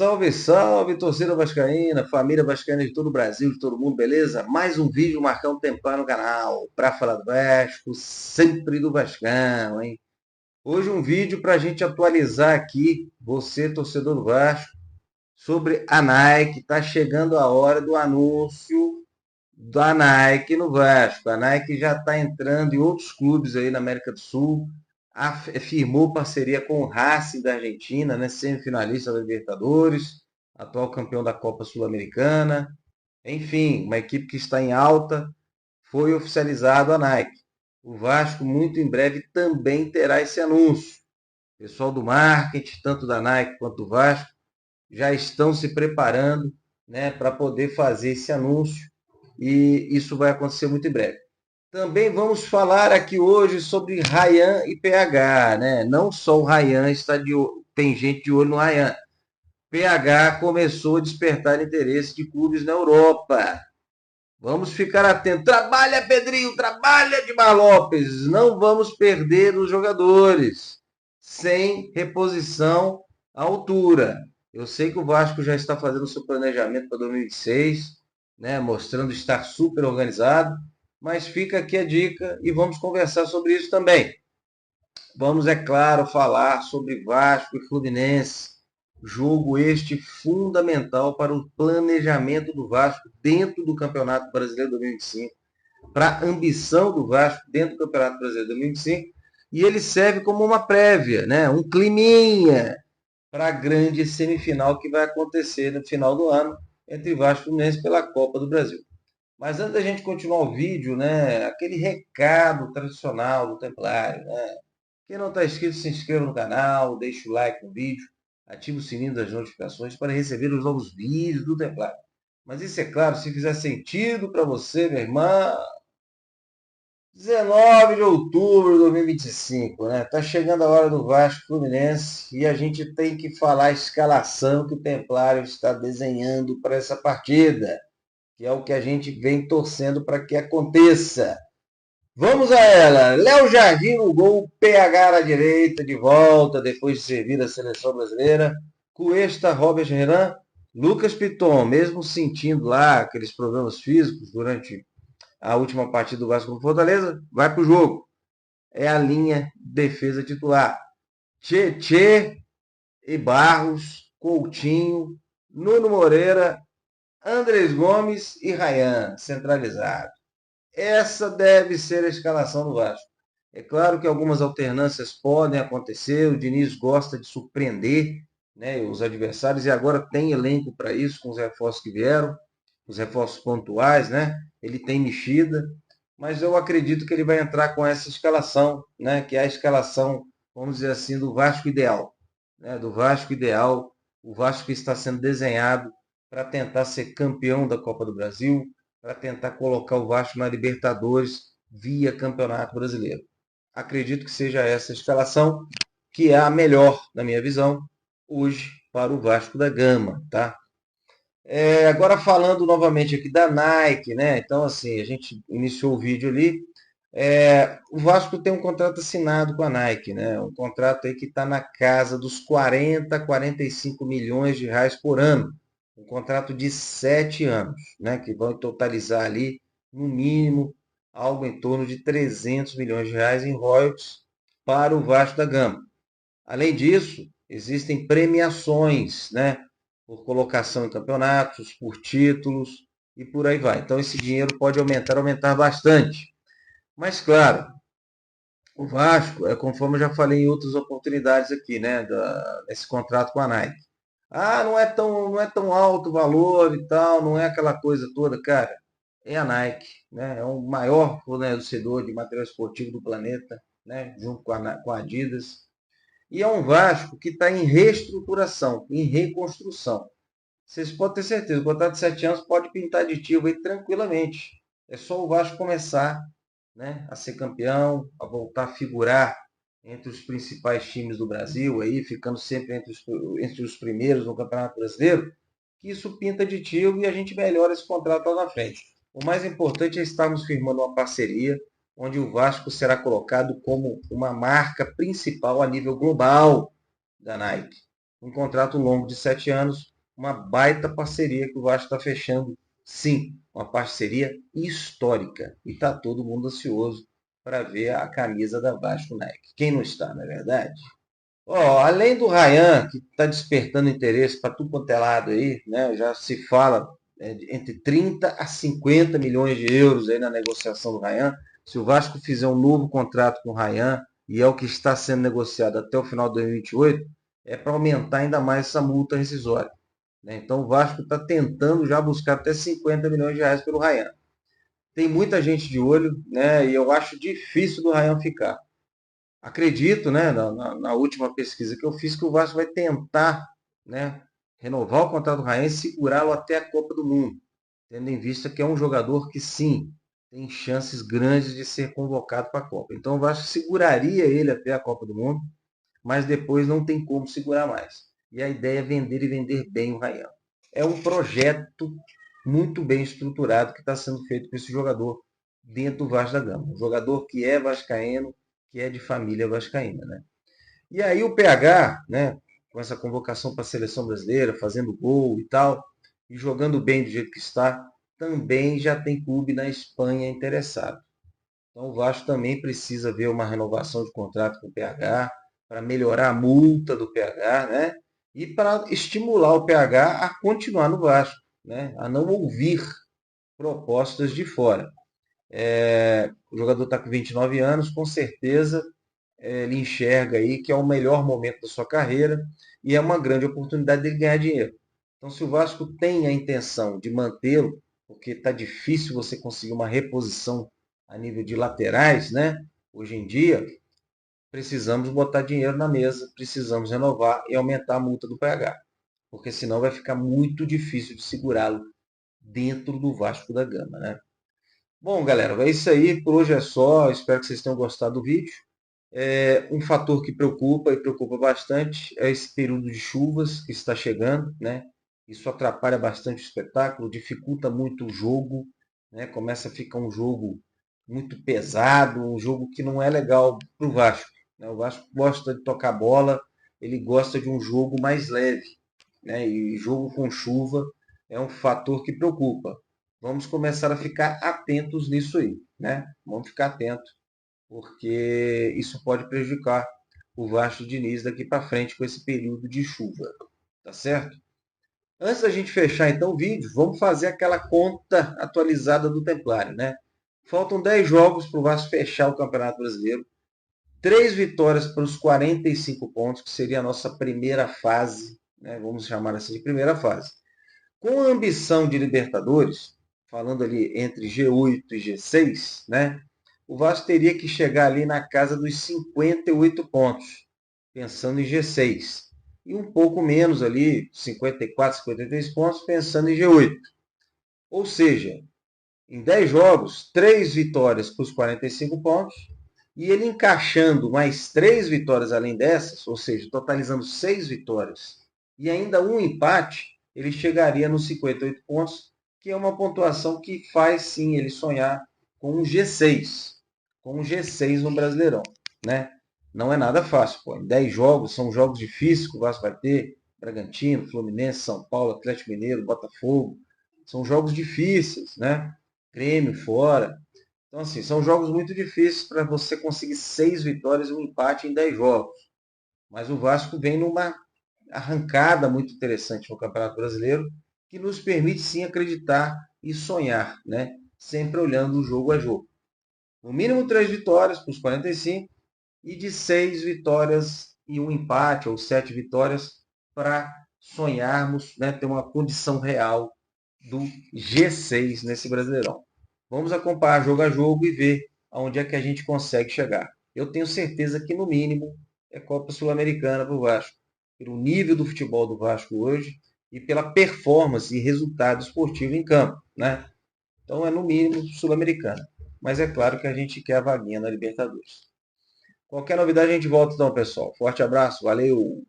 Salve, salve, torcida vascaína, família vascaína de todo o Brasil, de todo mundo, beleza? Mais um vídeo Marcão Templar no canal, para falar do Vasco, sempre do Vascão, hein? Hoje um vídeo para a gente atualizar aqui, você, torcedor do Vasco, sobre a Nike. Tá chegando a hora do anúncio da Nike no Vasco. A Nike já está entrando em outros clubes aí na América do Sul, firmou parceria com o Racing da Argentina, né, semifinalista da Libertadores, atual campeão da Copa Sul-Americana. Enfim, uma equipe que está em alta, foi oficializado a Nike. O Vasco, muito em breve, também terá esse anúncio. O pessoal do marketing, tanto da Nike quanto do Vasco, já estão se preparando, né, para poder fazer esse anúncio, e isso vai acontecer muito em breve. Também vamos falar aqui hoje sobre Ryan e PH, né? Não só o Ryan está tem gente de olho no Ryan. PH começou a despertar interesse de clubes na Europa. Vamos ficar atentos. Trabalha, Pedrinho, trabalha, Dimar Lopes. Não vamos perder os jogadores sem reposição à altura. Eu sei que o Vasco já está fazendo seu planejamento para 2026, né, mostrando estar super organizado, mas fica aqui a dica e vamos conversar sobre isso também. Vamos, é claro, falar sobre Vasco e Fluminense, jogo este fundamental para o planejamento do Vasco dentro do Campeonato Brasileiro 2025, para a ambição do Vasco dentro do Campeonato Brasileiro 2025, e ele serve como uma prévia, né? Um climinha para a grande semifinal que vai acontecer no final do ano entre Vasco e Fluminense pela Copa do Brasil. Mas antes da gente continuar o vídeo, né, aquele recado tradicional do Templário, né? Quem não está inscrito, se inscreva no canal, deixe o like no vídeo, ative o sininho das notificações para receber os novos vídeos do Templário. Mas isso é claro, se fizer sentido para você, meu irmão, 19 de outubro de 2025, né? Tá chegando a hora do Vasco Fluminense e a gente tem que falar a escalação que o Templário está desenhando para essa partida, que é o que a gente vem torcendo para que aconteça. Vamos a ela. Léo Jardim no gol, PH na direita, de volta, depois de servir a seleção brasileira. Cuesta, Robert Renan, Lucas Piton, mesmo sentindo lá aqueles problemas físicos durante a última partida do Vasco com Fortaleza, vai para o jogo. É a linha defesa titular. Tietê e Barros, Coutinho, Nuno Moreira, Andrés Gomes e Ryan, centralizado. Essa deve ser a escalação do Vasco. É claro que algumas alternâncias podem acontecer, o Diniz gosta de surpreender, né, os adversários, e agora tem elenco para isso, com os reforços que vieram, os reforços pontuais, né? Ele tem mexida, mas eu acredito que ele vai entrar com essa escalação, né, que é a escalação, vamos dizer assim, do Vasco ideal, né, do Vasco ideal, o Vasco que está sendo desenhado para tentar ser campeão da Copa do Brasil, para tentar colocar o Vasco na Libertadores via Campeonato Brasileiro. Acredito que seja essa a escalação, que é a melhor, na minha visão, hoje para o Vasco da Gama, tá? Agora falando novamente aqui da Nike, né? Então, assim, a gente iniciou o vídeo ali. O Vasco tem um contrato assinado com a Nike, né? Um contrato aí que está na casa dos 40, 45 milhões de reais por ano. Um contrato de 7 anos, né? Que vão totalizar ali, no mínimo, algo em torno de 300 milhões de reais em royalties para o Vasco da Gama. Além disso, existem premiações, né? Por colocação em campeonatos, por títulos e por aí vai. Então esse dinheiro pode aumentar bastante. Mas claro, o Vasco, conforme eu já falei em outras oportunidades aqui, né, desse contrato com a Nike. Ah, não é tão alto o valor e tal, não é aquela coisa toda, cara. É a Nike, né? É o maior fornecedor de material esportivo do planeta, né? Junto com a Adidas. E é um Vasco que está em reestruturação, em reconstrução. Vocês podem ter certeza, o contrato de 7 anos pode pintar de tiro aí tranquilamente. É só o Vasco começar, né, a ser campeão, a voltar a figurar entre os principais times do Brasil, aí, ficando sempre entre os primeiros no Campeonato Brasileiro, que isso pinta de tiro e a gente melhora esse contrato lá na frente. O mais importante é estarmos firmando uma parceria onde o Vasco será colocado como uma marca principal a nível global da Nike. Um contrato longo de 7 anos, uma baita parceria que o Vasco está fechando. Sim, uma parceria histórica. E está todo mundo ansioso para ver a camisa da Vasco Nike. Quem não está, não é verdade? Além do Ryan, que está despertando interesse para tudo quanto é lado aí, né? Já se fala entre 30 a 50 milhões de euros aí na negociação do Ryan. Se o Vasco fizer um novo contrato com o Ryan, e é o que está sendo negociado até o final de 2028, é para aumentar ainda mais essa multa rescisória. Né? Então o Vasco está tentando já buscar até 50 milhões de reais pelo Ryan. Tem muita gente de olho, né? E eu acho difícil do Ryan ficar. Acredito, né, na última pesquisa que eu fiz, que o Vasco vai tentar, né, renovar o contrato do Raí e segurá-lo até a Copa do Mundo, tendo em vista que é um jogador que, sim, tem chances grandes de ser convocado para a Copa. Então o Vasco seguraria ele até a Copa do Mundo, mas depois não tem como segurar mais. E a ideia é vender e vender bem o Ryan. É um projeto muito bem estruturado que está sendo feito com esse jogador dentro do Vasco da Gama. Um jogador que é vascaíno, que é de família vascaína, né? E aí o PH, né, com essa convocação para a seleção brasileira, fazendo gol e tal, e jogando bem do jeito que está, também já tem clube na Espanha interessado. Então o Vasco também precisa ver uma renovação de contrato com o PH, para melhorar a multa do PH, né? E para estimular o PH a continuar no Vasco, né? A não ouvir propostas de fora. O jogador está com 29 anos, com certeza ele enxerga aí que é o melhor momento da sua carreira e é uma grande oportunidade dele ganhar dinheiro. Então, se o Vasco tem a intenção de mantê-lo, porque está difícil você conseguir uma reposição a nível de laterais, né? Hoje em dia, precisamos botar dinheiro na mesa, precisamos renovar e aumentar a multa do PH, porque senão vai ficar muito difícil de segurá-lo dentro do Vasco da Gama, né? Bom, galera, é isso aí. Por hoje é só. Espero que vocês tenham gostado do vídeo. Um fator que preocupa e preocupa bastante é esse período de chuvas que está chegando, né? Isso atrapalha bastante o espetáculo, dificulta muito o jogo, né? Começa a ficar um jogo muito pesado, um jogo que não é legal para o Vasco, né? O Vasco gosta de tocar bola, ele gosta de um jogo mais leve, né? E jogo com chuva é um fator que preocupa. Vamos começar a ficar atentos nisso aí, né? Vamos ficar atentos porque isso pode prejudicar o Vasco Diniz daqui para frente com esse período de chuva, tá certo? Antes da gente fechar então o vídeo, vamos fazer aquela conta atualizada do Templário, né? Faltam 10 jogos para o Vasco fechar o Campeonato Brasileiro, 3 vitórias para os 45 pontos, que seria a nossa primeira fase, né? Vamos chamar assim de primeira fase. Com a ambição de Libertadores, falando ali entre G8 e G6, né? O Vasco teria que chegar ali na casa dos 58 pontos, pensando em G6. E um pouco menos ali, 54, 53 pontos, pensando em G8. Ou seja, em 10 jogos, 3 vitórias para os 45 pontos, e ele encaixando mais 3 vitórias além dessas, ou seja, totalizando 6 vitórias, e ainda um empate, ele chegaria nos 58 pontos, que é uma pontuação que faz sim ele sonhar com um G6, no Brasileirão, né? Não é nada fácil, pô. Em 10 jogos, são jogos difíceis que o Vasco vai ter, Bragantino, Fluminense, São Paulo, Atlético Mineiro, Botafogo, são jogos difíceis, né? Grêmio fora. Então, assim, são jogos muito difíceis para você conseguir 6 vitórias e um empate em 10 jogos. Mas o Vasco vem numa arrancada muito interessante no Campeonato Brasileiro, que nos permite sim acreditar e sonhar, né? Sempre olhando o jogo a jogo. No mínimo 3 vitórias para os 45 e de 6 vitórias e um empate, ou 7 vitórias, para sonharmos, né, ter uma condição real do G6 nesse Brasileirão. Vamos acompanhar jogo a jogo e ver aonde é que a gente consegue chegar. Eu tenho certeza que, no mínimo, é Copa Sul-Americana para o Vasco. Pelo nível do futebol do Vasco hoje e pela performance e resultado esportivo em campo, né? Então é, no mínimo, Sul-Americana. Mas é claro que a gente quer a vaguinha na Libertadores. Qualquer novidade a gente volta então, pessoal. Forte abraço, valeu!